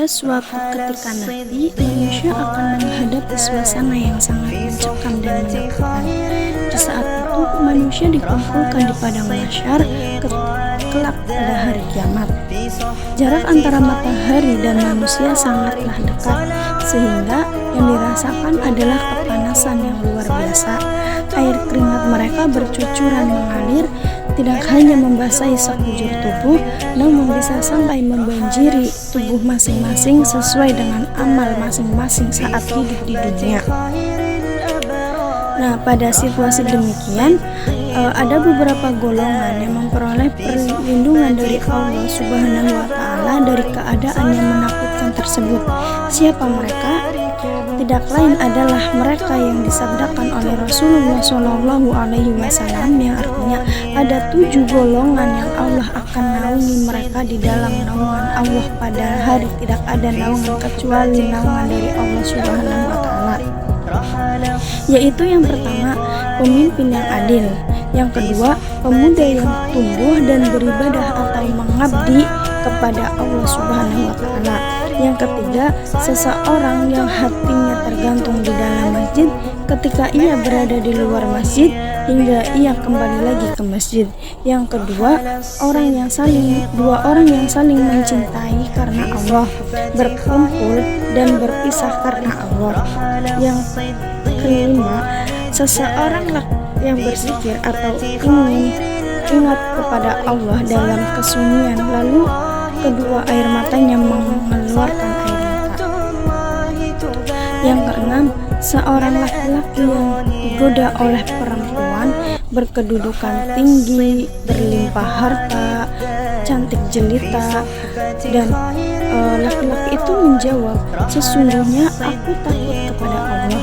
Pada suatu ketika nanti, manusia akan menghadapi suasana yang sangat mencekam dan menakutkan. Di saat itu, manusia dikumpulkan di padang mahsyar kelak pada hari kiamat. Jarak antara matahari dan manusia sangatlah dekat, sehingga yang dirasakan adalah kepanasan yang luar biasa. Air keringat mereka bercucuran mengalir, tidak hanya membasahi sekujur tubuh, namun bisa sampai membanjiri tubuh masing-masing sesuai dengan amal masing-masing saat hidup di dunia. Nah, pada situasi demikian, ada beberapa golongan yang memperoleh perlindungan dari Allah Subhanahu wa Ta'ala dari keadaan yang menakutkan tersebut. Siapa mereka? Tidak lain adalah mereka yang disabdakan oleh Rasulullah Shallallahu Alaihi Wasallam, yang artinya ada 7 golongan yang Allah akan naungi mereka di dalam naungan Allah pada hari tidak ada naungan kecuali naungan dari Allah Subhanahu Wa Taala. Yaitu yang pertama, pemimpin yang adil. Yang kedua, pemuda yang tumbuh dan beribadah atau mengabdi kepada Allah Subhanahu wa Ta'ala. Yang ketiga, seseorang yang hatinya tergantung di dalam masjid ketika ia berada di luar masjid hingga ia kembali lagi ke masjid. Yang kedua, dua orang yang saling mencintai karena Allah, berkumpul dan berpisah karena Allah. Yang kelima, seseorang yang berzikir atau ingin ingat kepada Allah dalam kesunyian, lalu kedua air matanya mengeluarkan air mata. Yang keenam, seorang laki-laki yang digoda oleh perempuan berkedudukan tinggi, berlimpah harta, cantik jelita, dan laki-laki itu menjawab, sesungguhnya aku takut kepada Allah.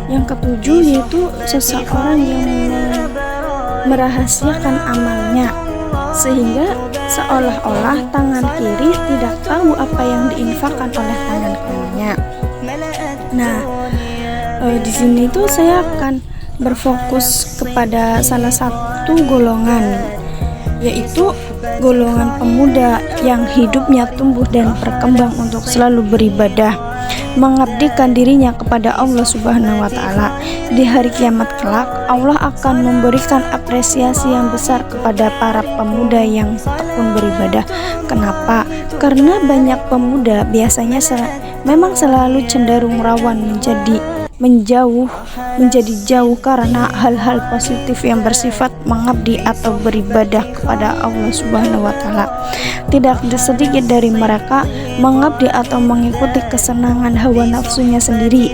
Yang ketujuh yaitu seseorang yang merahasiakan amalnya, sehingga seolah-olah tangan kiri tidak tahu apa yang diinfakkan oleh tangan kanannya. Nah, di sini tuh saya akan berfokus kepada salah satu golongan, yaitu golongan pemuda yang hidupnya tumbuh dan berkembang untuk selalu beribadah, mengabdikan dirinya kepada Allah Subhanahu wa Ta'ala. Di hari kiamat kelak, Allah akan memberikan apresiasi yang besar kepada para pemuda yang tekun beribadah. Kenapa? Karena banyak pemuda biasanya memang selalu cenderung rawan menjadi jauh karena hal-hal positif yang bersifat mengabdi atau beribadah kepada Allah Subhanahu wa Ta'ala. Tidak sedikit dari mereka mengabdi atau mengikuti kesenangan hawa nafsunya sendiri.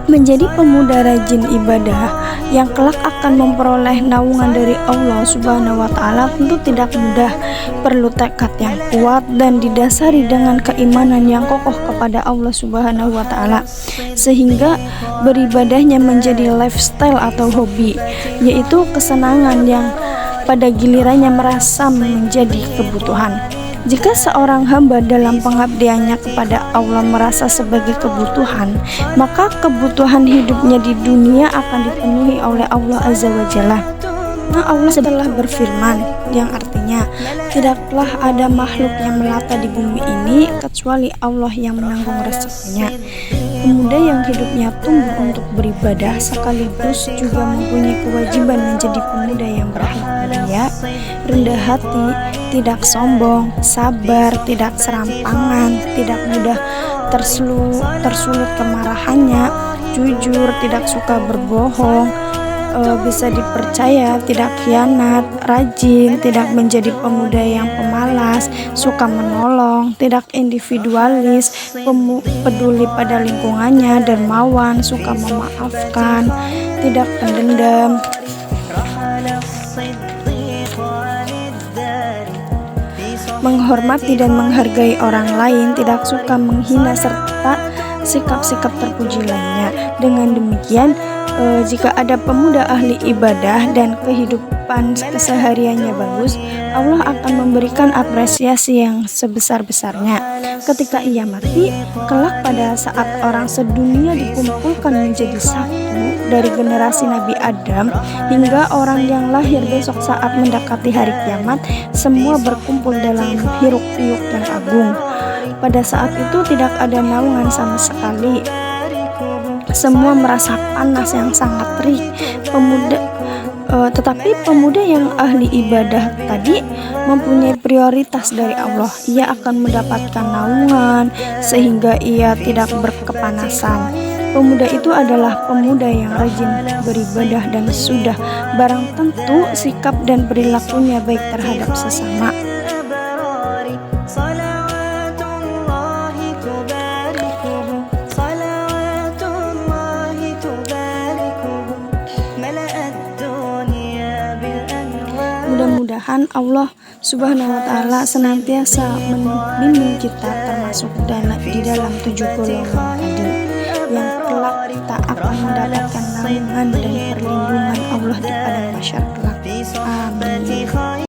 Menjadi pemuda rajin ibadah yang kelak akan memperoleh naungan dari Allah Subhanahu wa Ta'ala tentu tidak mudah. Perlu tekad yang kuat dan didasari dengan keimanan yang kokoh kepada Allah Subhanahu wa Ta'ala, sehingga beribadahnya menjadi lifestyle atau hobi, yaitu kesenangan yang pada gilirannya merasa menjadi kebutuhan. Jika seorang hamba dalam pengabdiannya kepada Allah merasa sebagai kebutuhan, maka kebutuhan hidupnya di dunia akan dipenuhi oleh Allah Azza wa Jalla. Nah, Allah telah berfirman, yang artinya tidaklah ada makhluk yang melata di bumi ini kecuali Allah yang menanggung rezekinya. Pemuda yang hidupnya tumbuh untuk beribadah sekaligus juga mempunyai kewajiban menjadi pemuda yang berakhlak mulia, rendah hati, tidak sombong, sabar, tidak serampangan, tidak mudah tersulut kemarahannya, jujur, tidak suka berbohong, bisa dipercaya, tidak khianat, rajin, tidak menjadi pemuda yang pemalas, suka menolong, tidak individualis, peduli pada lingkungannya, dermawan, suka memaafkan, tidak pendendam, menghormati dan menghargai orang lain, tidak suka menghina, serta sikap-sikap terpuji lainnya. Dengan demikian, Jika ada pemuda ahli ibadah dan kehidupan kesehariannya bagus, Allah akan memberikan apresiasi yang sebesar-besarnya. Ketika ia mati, kelak pada saat orang sedunia dikumpulkan menjadi satu dari generasi Nabi Adam hingga orang yang lahir besok saat mendekati hari kiamat, semua berkumpul dalam hiruk-pikuk yang agung. Pada saat itu tidak ada naungan sama sekali. Semua merasa panas yang sangat terik. Tetapi pemuda yang ahli ibadah tadi mempunyai prioritas dari Allah. Ia akan mendapatkan naungan sehingga ia tidak berkepanasan. Pemuda itu adalah pemuda yang rajin beribadah dan sudah barang tentu sikap dan perilakunya baik terhadap sesama. Mudah-mudahan Allah Subhanahu wa Ta'ala senantiasa membimbing kita termasuk di dalam 7 golongan tadi yang kelak kita akan mendapatkan naungan dan perlindungan Allah di padang mahsyar kelak. Amin.